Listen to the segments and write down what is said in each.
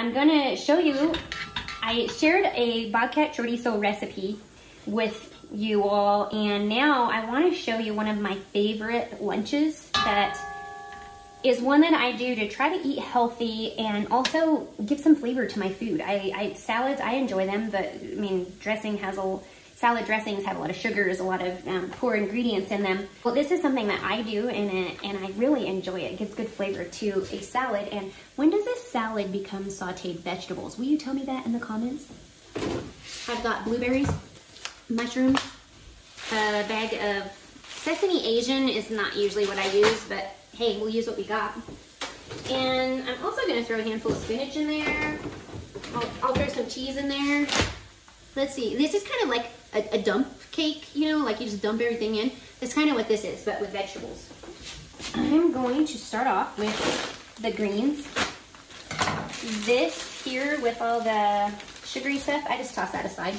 I'm gonna show you, I shared a bobcat chorizo recipe with you all, and now I want to show you one of my favorite lunches that is one that I do to try to eat healthy and also give some flavor to my food. Salads, I enjoy them, but I mean, salad dressings have a lot of sugars, a lot of poor ingredients in them. Well, this is something that I do, and I really enjoy it. It gives good flavor to a salad. And when does a salad become sauteed vegetables? Will you tell me that in the comments? I've got blueberries, mushrooms, a bag of sesame Asian is not usually what I use, but hey, we'll use what we got. And I'm also gonna throw a handful of spinach in there. I'll throw some cheese in there. Let's see, this is kind of like a dump cake, you know, like you just dump everything in. That's kind of what this is, but with vegetables. I'm going to start off with the greens. This here with all the sugary stuff, I just toss that aside.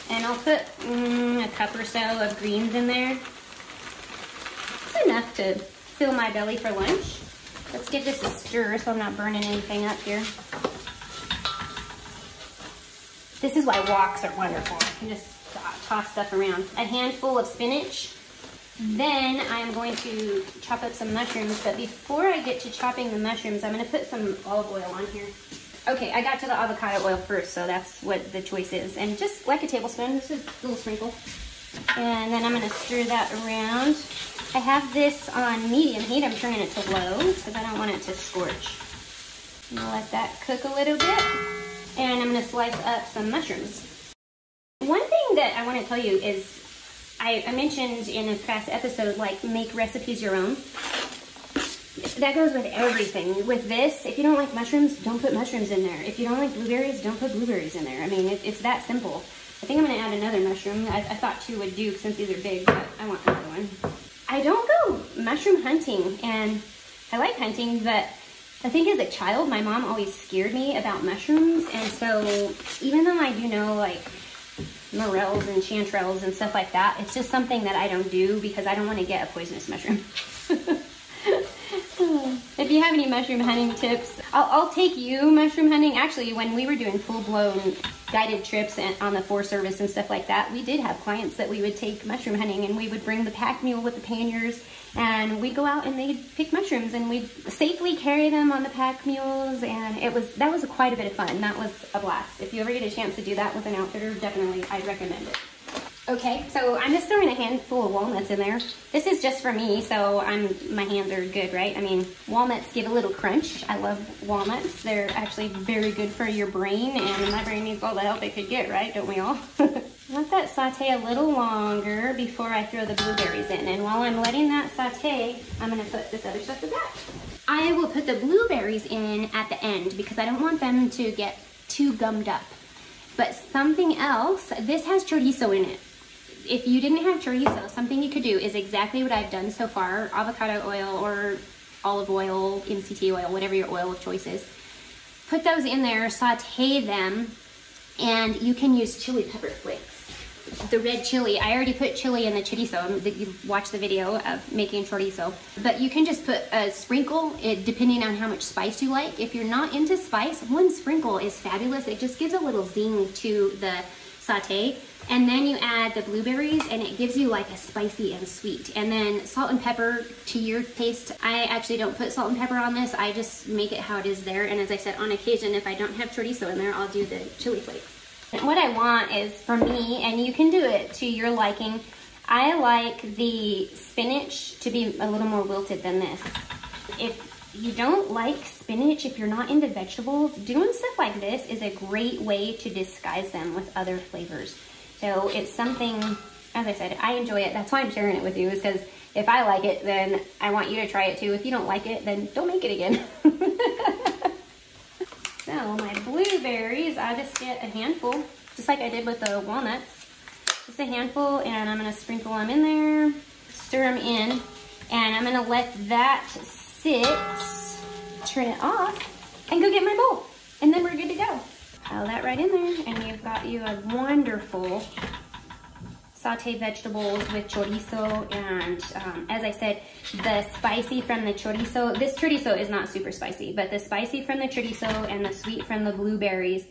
And I'll put a cup or so of greens in there. It's enough to fill my belly for lunch. Let's give this a stir so I'm not burning anything up here. This is why woks are wonderful. You can just toss stuff around. A handful of spinach. Then I'm going to chop up some mushrooms, but before I get to chopping the mushrooms, I'm gonna put some olive oil on here. Okay, I got to the avocado oil first, so that's what the choice is. And just like a tablespoon, this is a little sprinkle. And then I'm gonna stir that around. I have this on medium heat. I'm turning it to low because I don't want it to scorch. I'm gonna let that cook a little bit. And I'm gonna slice up some mushrooms. One thing that I wanna tell you is, I mentioned in a past episode, like, make recipes your own. That goes with everything. With this, if you don't like mushrooms, don't put mushrooms in there. If you don't like blueberries, don't put blueberries in there. I mean, it's that simple. I think I'm gonna add another mushroom. I thought 2 would do since these are big, but I want another one. I don't go mushroom hunting, and I like hunting, but I think as a child, my mom always scared me about mushrooms, and so even though I do know like morels and chanterelles and stuff like that, it's just something that I don't do because I don't want to get a poisonous mushroom. If you have any mushroom hunting tips, I'll take you mushroom hunting. Actually, when we were doing full-blown guided trips on the Forest Service and stuff like that, we did have clients that we would take mushroom hunting, and we would bring the pack mule with the panniers, and we'd go out and they'd pick mushrooms, and we'd safely carry them on the pack mules, and that was quite a bit of fun. That was a blast. If you ever get a chance to do that with an outfitter, definitely I'd recommend it. Okay, so I'm just throwing a handful of walnuts in there. This is just for me, so my hands are good, right? I mean, walnuts give a little crunch. I love walnuts. They're actually very good for your brain, and my brain needs all the help it could get, right? Don't we all? Let that saute a little longer before I throw the blueberries in. And while I'm letting that saute, I'm gonna put this other stuff in back. I will put the blueberries in at the end because I don't want them to get too gummed up. But something else, this has chorizo in it. If you didn't have chorizo, something you could do is exactly what I've done so far, avocado oil or olive oil, MCT oil, whatever your oil of choice is. Put those in there, saute them, and you can use chili pepper flakes. The red chili, I already put chili in the chorizo. You watch the video of making chorizo. But you can just put a sprinkle, depending on how much spice you like. If you're not into spice, 1 sprinkle is fabulous. It just gives a little zing to the saute. And then you add the blueberries, and it gives you like a spicy and sweet. And then salt and pepper to your taste. I actually don't put salt and pepper on this. I just make it how it is there. And as I said, on occasion, if I don't have chorizo in there, I'll do the chili flakes. And what I want is, for me, and you can do it to your liking, I like the spinach to be a little more wilted than this. If you don't like spinach, if you're not into vegetables, doing stuff like this is a great way to disguise them with other flavors. So it's something, as I said, I enjoy it. That's why I'm sharing it with you, is because if I like it, then I want you to try it too. If you don't like it, then don't make it again. So my blueberries, I just get a handful, just like I did with the walnuts. Just a handful, and I'm gonna sprinkle them in there, stir them in, and I'm gonna let that sit, turn it off, and go get my bowl. And then we're good to go. Pile that right in there, and you've got you a wonderful saute vegetables with chorizo, and as I said, the spicy from the chorizo, this chorizo is not super spicy, but the spicy from the chorizo and the sweet from the blueberries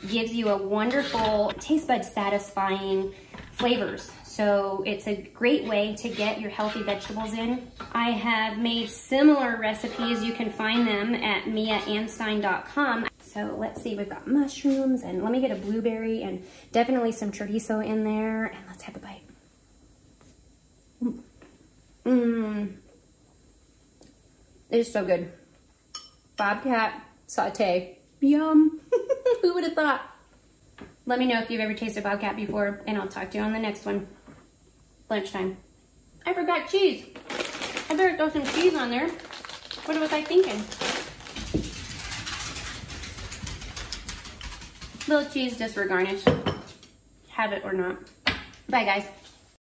gives you a wonderful taste bud satisfying flavors. So it's a great way to get your healthy vegetables in. I have made similar recipes. You can find them at miaanstine.com. So let's see, we've got mushrooms, and let me get a blueberry and definitely some chorizo in there, and let's have a bite. It's so good. Bobcat saute. Yum. Who would have thought? Let me know if you've ever tasted bobcat before, and I'll talk to you on the next one. Lunchtime. I forgot cheese. I better throw some cheese on there. What was I thinking? Little cheese just for garnish. Have it or not. Bye, guys.